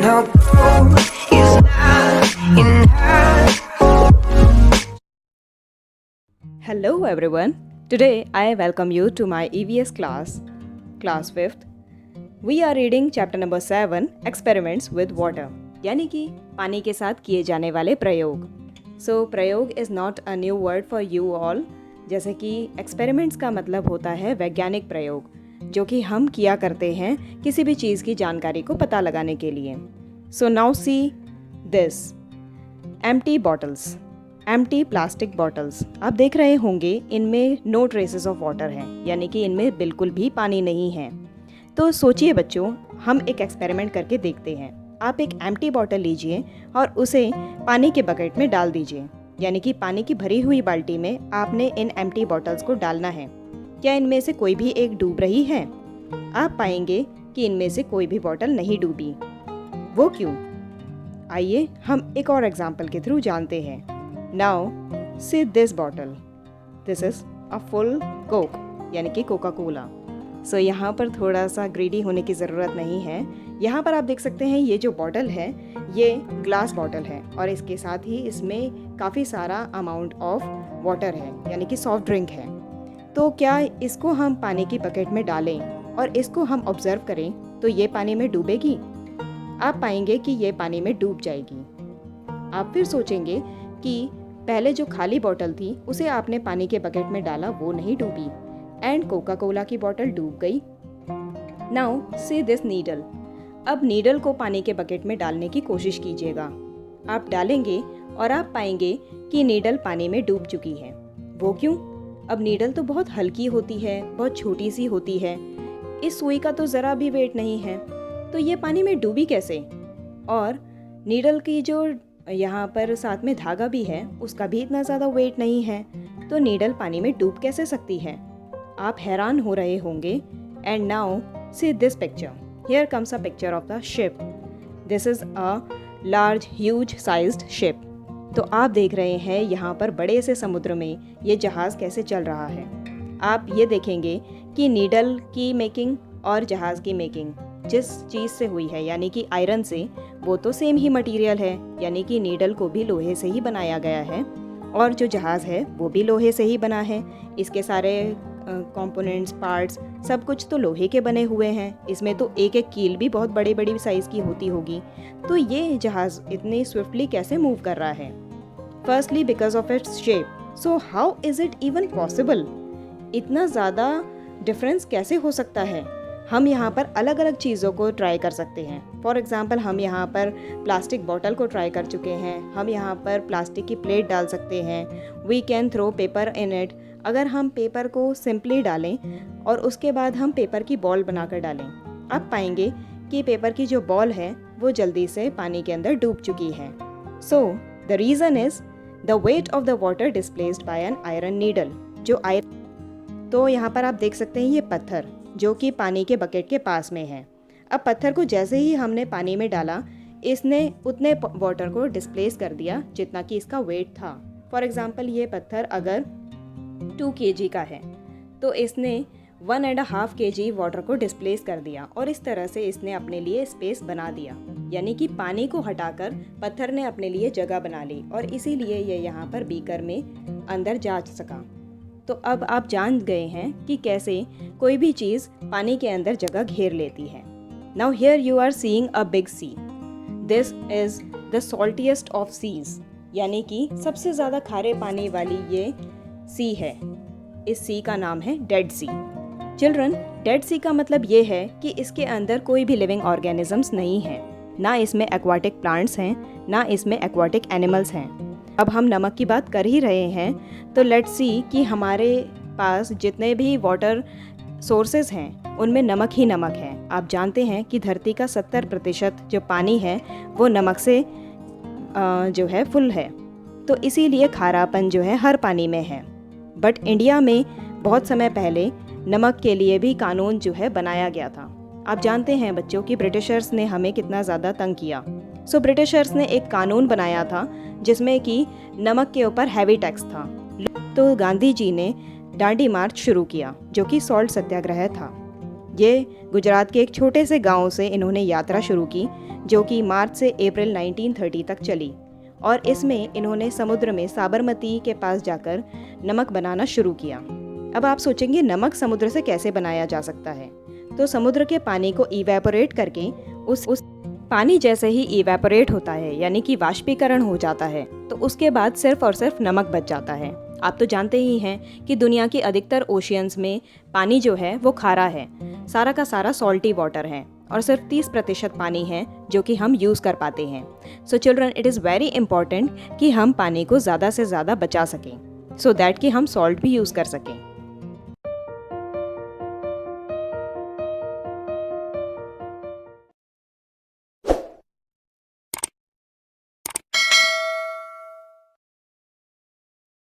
no gold is not enough. Hello everyone. Today I welcome you to my EVS class 5th. We are reading chapter number 7 Experiments with Water, यानी कि पानी के साथ किए जाने वाले प्रयोग. So प्रयोग is not a new word for you all. जैसे कि एक्सपेरिमेंट्स का मतलब होता है वैज्ञानिक प्रयोग, जो कि हम किया करते हैं किसी भी चीज़ की जानकारी को पता लगाने के लिए. So now see this empty bottles, empty plastic bottles. आप देख रहे होंगे इनमें नो ट्रेसेस ऑफ वाटर है, यानी कि इनमें बिल्कुल भी पानी नहीं है. तो सोचिए बच्चों, हम एक एक्सपेरिमेंट करके देखते हैं. आप एक एम्प्टी बॉटल लीजिए और उसे पानी के बकेट में डाल दीजिए, यानी कि पानी की भरी हुई बाल्टी में आपने इन एम्प्टी बॉटल्स को डालना है. क्या इनमें से कोई भी एक डूब रही है? आप पाएंगे कि इनमें से कोई भी बॉटल नहीं डूबी. वो क्यों? आइए हम एक और एग्जाम्पल के थ्रू जानते हैं. Now see this bottle, this is a full Coke, यानी कि कोका कोला. सो यहाँ पर थोड़ा सा ग्रीडी होने की ज़रूरत नहीं है. यहाँ पर आप देख सकते हैं ये जो बॉटल है ये ग्लास बॉटल है और इसके साथ ही इसमें काफ़ी सारा अमाउंट ऑफ वाटर है, यानी कि सॉफ्ट ड्रिंक है. तो क्या इसको हम पानी की बकेट में डालें और इसको हम ऑब्जर्व करें तो ये पानी में डूबेगी? आप पाएंगे कि ये पानी में डूब जाएगी. आप फिर सोचेंगे कि पहले जो खाली बॉटल थी उसे आपने पानी के बकेट में डाला, वो नहीं डूबी, एंड कोका कोला की बॉटल डूब गई. Now see this needle. अब नीडल को पानी के बकेट में डालने की कोशिश कीजिएगा. आप डालेंगे और आप पाएंगे कि नीडल पानी में डूब चुकी है. वो क्यों? अब नीडल तो बहुत हल्की होती है, बहुत छोटी सी होती है, इस सुई का तो ज़रा भी वेट नहीं है, तो ये पानी में डूबी कैसे? और नीडल की जो यहाँ पर साथ में धागा भी है उसका भी इतना ज़्यादा वेट नहीं है, तो नीडल पानी में डूब कैसे सकती है? आप हैरान हो रहे होंगे. And now see this picture. Here comes a picture of the ship. This is a large huge sized ship. तो आप देख रहे हैं यहाँ पर बड़े से समुद्र में ये जहाज़ कैसे चल रहा है. आप ये देखेंगे कि नीडल की मेकिंग और जहाज़ की मेकिंग जिस चीज़ से हुई है, यानी कि आयरन से, वो तो सेम ही मटेरियल है, यानी कि नीडल को भी लोहे से ही बनाया गया है और जो जहाज़ है वो भी लोहे से ही बना है. इसके सारे कंपोनेंट्स, पार्ट्स, सब कुछ तो लोहे के बने हुए हैं. इसमें तो एक एक कील भी बहुत बड़ी बड़ी साइज़ की होती होगी. तो ये जहाज़ इतनी स्विफ्टली कैसे मूव कर रहा है? Firstly because of its shape. So how is it even possible? इतना ज़्यादा डिफरेंस कैसे हो सकता है? हम यहाँ पर अलग अलग चीज़ों को ट्राई कर सकते हैं. फॉर एग्ज़ाम्पल हम यहाँ पर प्लास्टिक बॉटल को ट्राई कर चुके हैं. हम यहाँ पर प्लास्टिक की प्लेट डाल सकते हैं. We can throw paper in it. अगर हम पेपर को सिंपली डालें और उसके बाद हम पेपर की बॉल बनाकर डालें, आप पाएंगे कि पेपर की जो बॉल है वो जल्दी से पानी के अंदर डूब चुकी है. So the reason is the weight of the water displaced by an iron needle. जो आयरन, तो यहाँ पर आप देख सकते हैं ये पत्थर जो कि पानी के बकेट के पास में है. अब पत्थर को जैसे ही हमने पानी में डाला, इसने उतने वाटर को डिस्प्लेस कर दिया जितना कि इसका वेट था. फॉर एग्ज़ाम्पल ये पत्थर अगर 2 kg का है तो इसने 1.5 kg वाटर को डिस्प्लेस कर दिया और इस तरह से इसने अपने लिए स्पेस बना दिया, यानी कि पानी को हटाकर पत्थर ने अपने लिए जगह बना ली और इसीलिए ये यहाँ पर बीकर में अंदर जा सका. तो अब आप जान गए हैं कि कैसे कोई भी चीज़ पानी के अंदर जगह घेर लेती है. Now here you are seeing a big sea. This is the saltiest of seas, यानी कि सबसे ज़्यादा खारे पानी वाली ये सी है. इस सी का नाम है डेड सी. चिल्ड्रन, डेड सी का मतलब ये है कि इसके अंदर कोई भी लिविंग ऑर्गेनिजम्स नहीं है. ना इसमें एक्वाटिक प्लांट्स हैं, ना इसमें एक्वाटिक एनिमल्स हैं. अब हम नमक की बात कर ही रहे हैं तो लेट्स सी कि हमारे पास जितने भी वाटर सोर्सेज हैं उनमें नमक ही नमक है. आप जानते हैं कि धरती का 70% जो पानी है वो नमक से जो है फुल है, तो इसीलिए खारापन जो है हर पानी में है. बट इंडिया में बहुत समय पहले नमक के लिए भी कानून जो है बनाया गया था. आप जानते हैं बच्चों कि ब्रिटिशर्स ने हमें कितना ज़्यादा तंग किया. सो ब्रिटिशर्स ने एक कानून बनाया था जिसमें कि नमक के ऊपर हैवी टैक्स था. तो गांधी जी ने डांडी मार्च शुरू किया जो कि सॉल्ट सत्याग्रह था. ये गुजरात के एक छोटे से गांव से इन्होंने यात्रा शुरू की, जो कि मार्च से अप्रैल 1930 तक चली, और इसमें इन्होंने समुद्र में साबरमती के पास जाकर नमक बनाना शुरू किया। अब आप सोचेंगे नमक समुद्र से कैसे बनाया जा सकता है? तो समुद्र के पानी को इवेपोरेट करके उस पानी जैसे ही इवेपोरेट होता है, यानी कि वाष्पीकरण हो जाता है, तो उसके बाद सिर्फ और सिर्फ नमक बच जाता है। आप तो जानते ही हैं कि दुनिया की अधिकतर ओशियंस में पानी जो है वो खारा है, सारा का सारा सॉल्टी वाटर है, और सिर्फ 30% पानी है जो कि हम यूज़ कर पाते हैं। So children, it is very important कि हम पानी को ज़्यादा से ज़्यादा बचा सकें, सो दैट कि हम सॉल्ट भी यूज़ कर सकें।